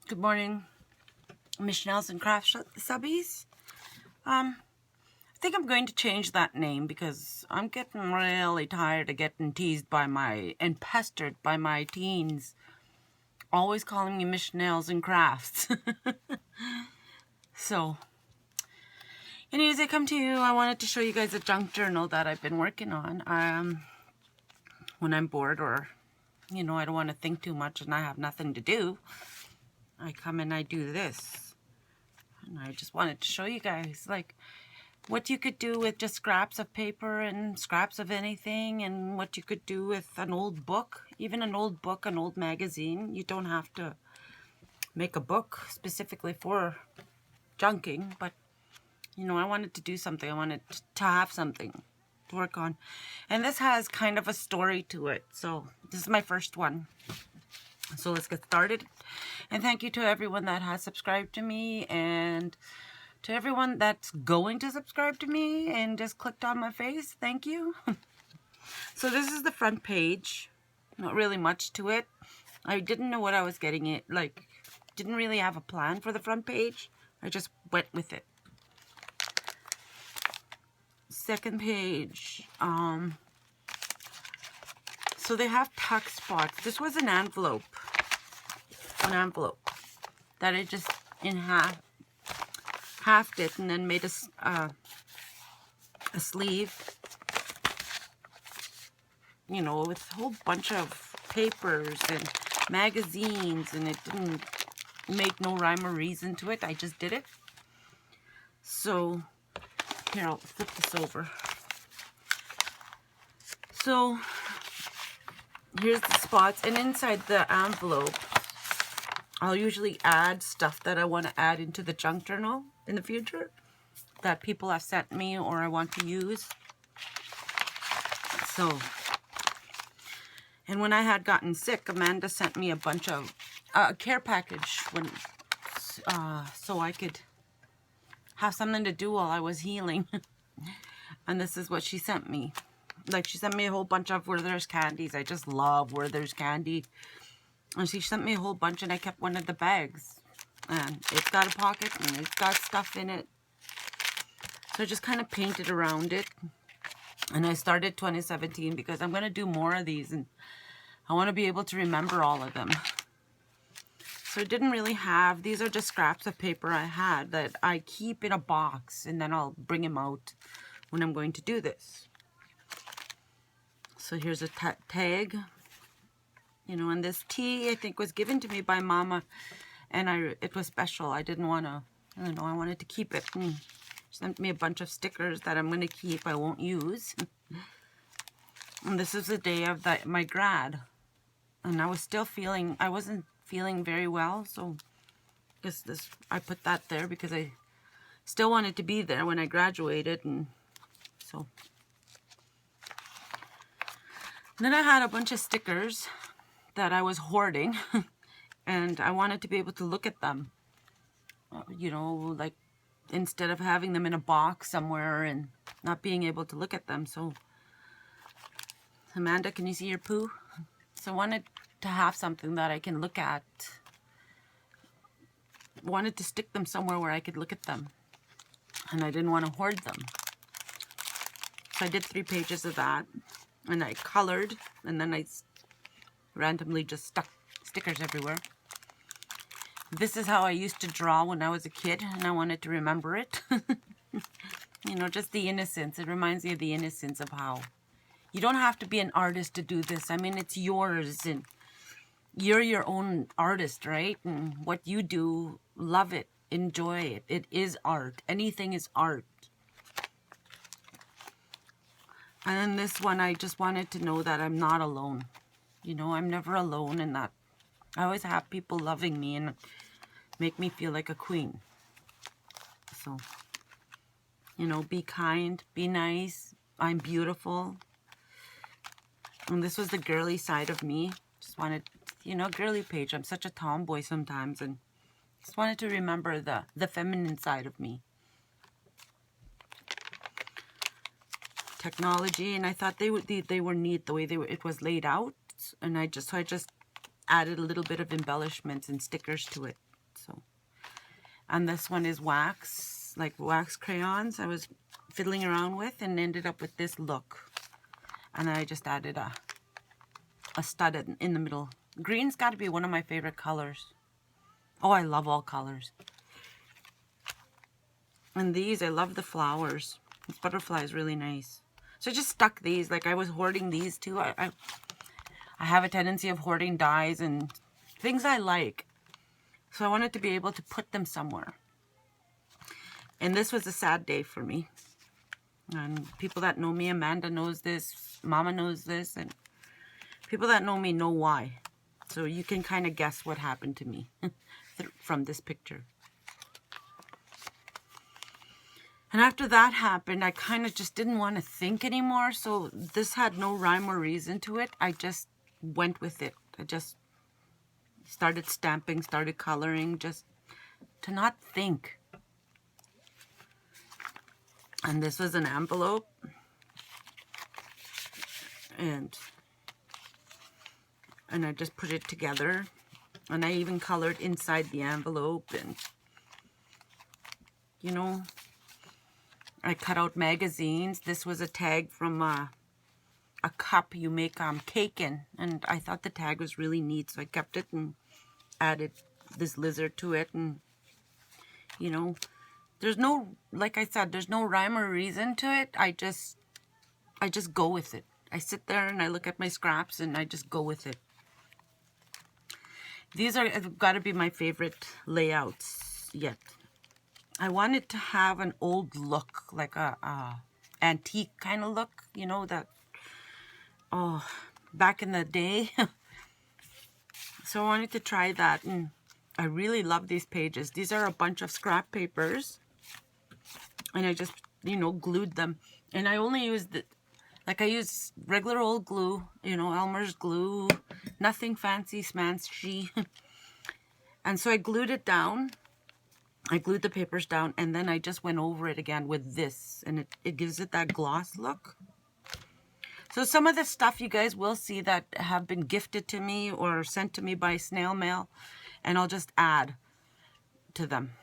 Good morning, Michelle's and Craft Subbies. I think I'm going to change that name because I'm getting really tired of getting teased and pestered by my teens, always calling me Michelle's and Crafts. So, anyways, I come to you. I wanted to show you guys a junk journal that I've been working on. When I'm bored or, I don't want to think too much and I have nothing to do, I come and I do this. And I just wanted to show you guys, what you could do with just scraps of paper and scraps of anything, and what you could do with an old book, even an old book, an old magazine. You don't have to make a book specifically for junking, but I wanted to do something. I wanted to have something to work on. And this has kind of a story to it. So this is my first one. So let's get started. And thank you to everyone that has subscribed to me, and to everyone that's going to subscribe to me and just clicked on my face. Thank you. So this is the front page. Not really much to it. I didn't know what I was getting it. Didn't really have a plan for the front page. I just went with it. Second page. So they have tuck spots. This was an envelope. That I just halved it and then made a sleeve, with a whole bunch of papers and magazines, and it didn't make no rhyme or reason to it. I just did it. So here, I'll flip this over. So here's the spots, and inside the envelope I'll usually add stuff that I want to add into the junk journal in the future that people have sent me or I want to use. So, and when I had gotten sick, Amanda sent me a bunch of care package so I could have something to do while I was healing. And this is what she sent me. She sent me a whole bunch of Werther's candies. I just love Werther's candy. And she sent me a whole bunch, and I kept one of the bags. And it's got a pocket, and it's got stuff in it. So I just kind of painted around it. And I started 2017 because I'm going to do more of these, and I want to be able to remember all of them. So I didn't really have, these are just scraps of paper I had that I keep in a box, and then I'll bring them out when I'm going to do this. So here's a tag. And this tea, I think, was given to me by Mama, and it was special. I didn't want to, I wanted to keep it. And she sent me a bunch of stickers that I'm going to keep, I won't use. And this is the day of my grad. And I wasn't feeling very well, so I put that there because I still wanted to be there when I graduated, and so. And then I had a bunch of stickers that I was hoarding, and I wanted to be able to look at them, instead of having them in a box somewhere and not being able to look at them. So, Amanda, can you see your poo? So I wanted to have something that I can look at. Wanted to stick them somewhere where I could look at them, and I didn't want to hoard them. So I did 3 pages of that, and I colored, and then I randomly just stuck stickers everywhere. This is how I used to draw when I was a kid, and I wanted to remember it. Just the innocence. It reminds me of the innocence of how you don't have to be an artist to do this. I mean, it's yours, and you're your own artist, right? And what you do, love it, enjoy it. It is art. Anything is art. And then this one, I just wanted to know that I'm not alone. I'm never alone, and that I always have people loving me and make me feel like a queen. So, be kind, be nice. I'm beautiful. And this was the girly side of me. Just wanted, girly page. I'm such a tomboy sometimes, and just wanted to remember the feminine side of me. Technology, and I thought they were neat the way it was laid out, and I just added a little bit of embellishments and stickers to it. So, and this one is wax, like wax crayons I was fiddling around with and ended up with this look. And I just added a stud in the middle. Green's got to be one of my favorite colors. Oh, I love all colors. And these, I love the flowers. This butterfly is really nice. So I just stuck these, like I was hoarding these too. I have a tendency of hoarding dies and things I like. So I wanted to be able to put them somewhere. And this was a sad day for me. And people that know me, Amanda knows this, Mama knows this, and people that know me know why. So you can kind of guess what happened to me from this picture. And after that happened, I kind of just didn't want to think anymore. So this had no rhyme or reason to it. I just went with it. I just started stamping, started coloring, just to not think. And this was an envelope. And I just put it together. And I even colored inside the envelope. And, you know, I cut out magazines. This was a tag from a cup you make cake in. And I thought the tag was really neat. So I kept it and added this lizard to it. And, you know, there's no, like I said, there's no rhyme or reason to it. I just go with it. I sit there and I look at my scraps and I just go with it. These are got to be my favorite layouts yet. I wanted to have an old look, like a antique kind of look, you know, that, oh, back in the day. So I wanted to try that, and I really love these pages. These are a bunch of scrap papers, and I just, you know, glued them. And I only used it, like I used regular old glue, you know, Elmer's glue, nothing fancy smancy. And so I glued it down. I glued the papers down, and then I just went over it again with this, and it gives it that gloss look. So some of the stuff you guys will see that have been gifted to me or sent to me by snail mail, and I'll just add to them.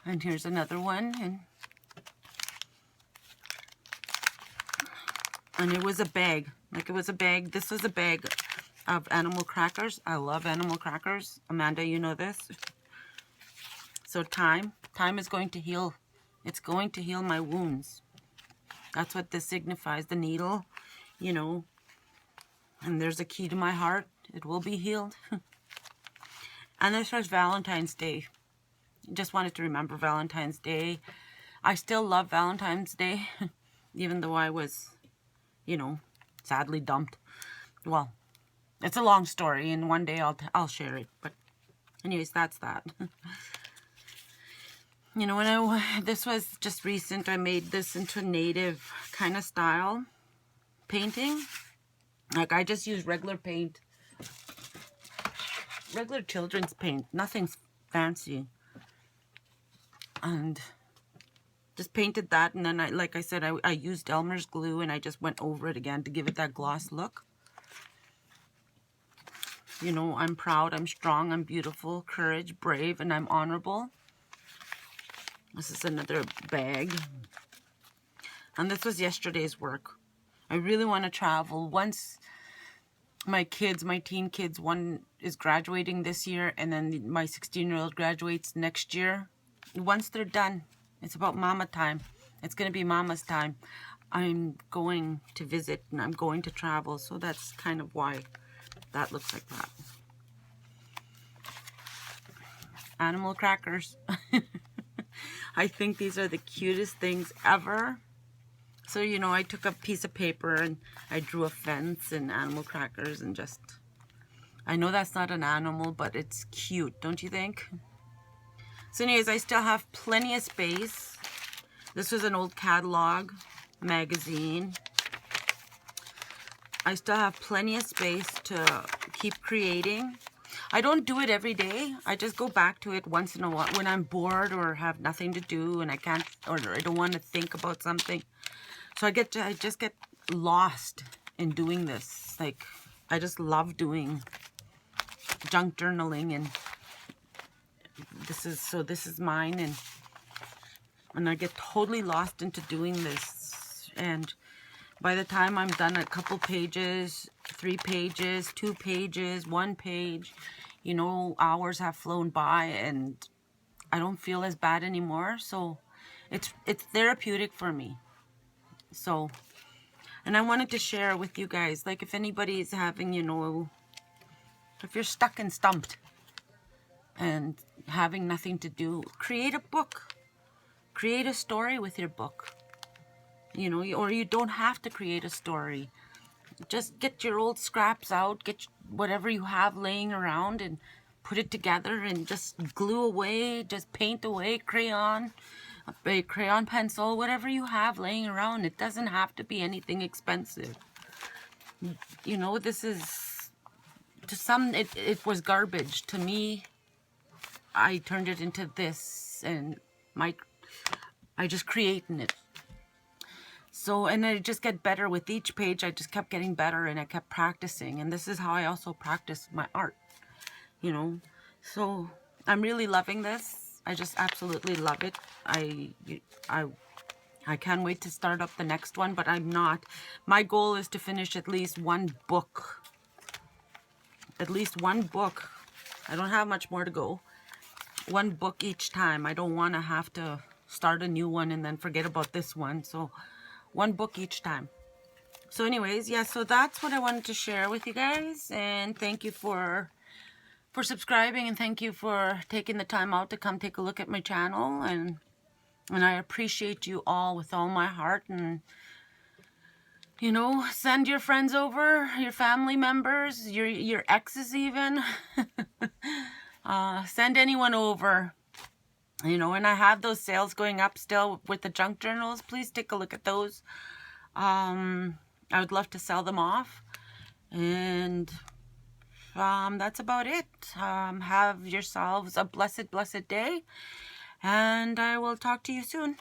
And here's another one, and it was a bag. Like it was a bag. This was a bag of animal crackers. I love animal crackers. Amanda, you know this. So time is going to heal. It's going to heal my wounds. That's what this signifies. The needle, you know. And there's a key to my heart. It will be healed. And this was Valentine's Day. Just wanted to remember Valentine's Day. I still love Valentine's Day. Even though I was, you know, sadly dumped. Well, it's a long story, and one day I'll share it. But anyways, that's that. You know, this was just recent. I made this into a native kind of style painting. Like I just used regular paint, regular children's paint, nothing fancy, and just painted that. And then like I said, I used Elmer's glue, and I just went over it again to give it that gloss look. You know, I'm proud, I'm strong, I'm beautiful, courage, brave, and I'm honorable. This is another bag. And this was yesterday's work. I really want to travel. Once my teen kids, one is graduating this year, and then my 16-year-old graduates next year. Once they're done, it's about mama time. It's going to be mama's time. I'm going to visit, and I'm going to travel. So that's kind of why that looks like that. Animal crackers. I think these are the cutest things ever. So, you know, I took a piece of paper and I drew a fence and animal crackers and just... I know that's not an animal, but it's cute, don't you think? So anyways, I still have plenty of space. This was an old catalog magazine. I still have plenty of space to keep creating. I don't do it every day. I just go back to it once in a while when I'm bored or have nothing to do and I can't, or I don't want to think about something. So I just get lost in doing this. Like, I just love doing junk journaling, and this is mine, and I get totally lost into doing this, and by the time I'm done a couple pages, 3 pages, 2 pages, 1 page, you know, hours have flown by and I don't feel as bad anymore. So it's therapeutic for me. So, and I wanted to share with you guys, like, if anybody is having, you know, if you're stuck and stumped and having nothing to do, create a book. Create a story with your book. You know, or you don't have to create a story. Just get your old scraps out, get whatever you have laying around and put it together and just glue away, just paint away, crayon, a crayon pencil, whatever you have laying around. It doesn't have to be anything expensive. You know, this is, to some, it was garbage. To me, I turned it into this, and I just creating it. So, and I just get better with each page. I just kept getting better, and I kept practicing. And this is how I also practice my art, you know. So I'm really loving this. I just absolutely love it. I can't wait to start up the next one, but I'm not. My goal is to finish at least one book. At least one book. I don't have much more to go. One book each time. I don't want to have to start a new one and then forget about this one. So one book each time. So anyways, yeah, so that's what I wanted to share with you guys. And thank you for subscribing, and thank you for taking the time out to come take a look at my channel. And I appreciate you all with all my heart. And, you know, send your friends over, your family members, your exes even. Send anyone over. You know, and I have those sales going up still with the junk journals. Please take a look at those. I would love to sell them off. And that's about it. Have yourselves a blessed, blessed day. And I will talk to you soon.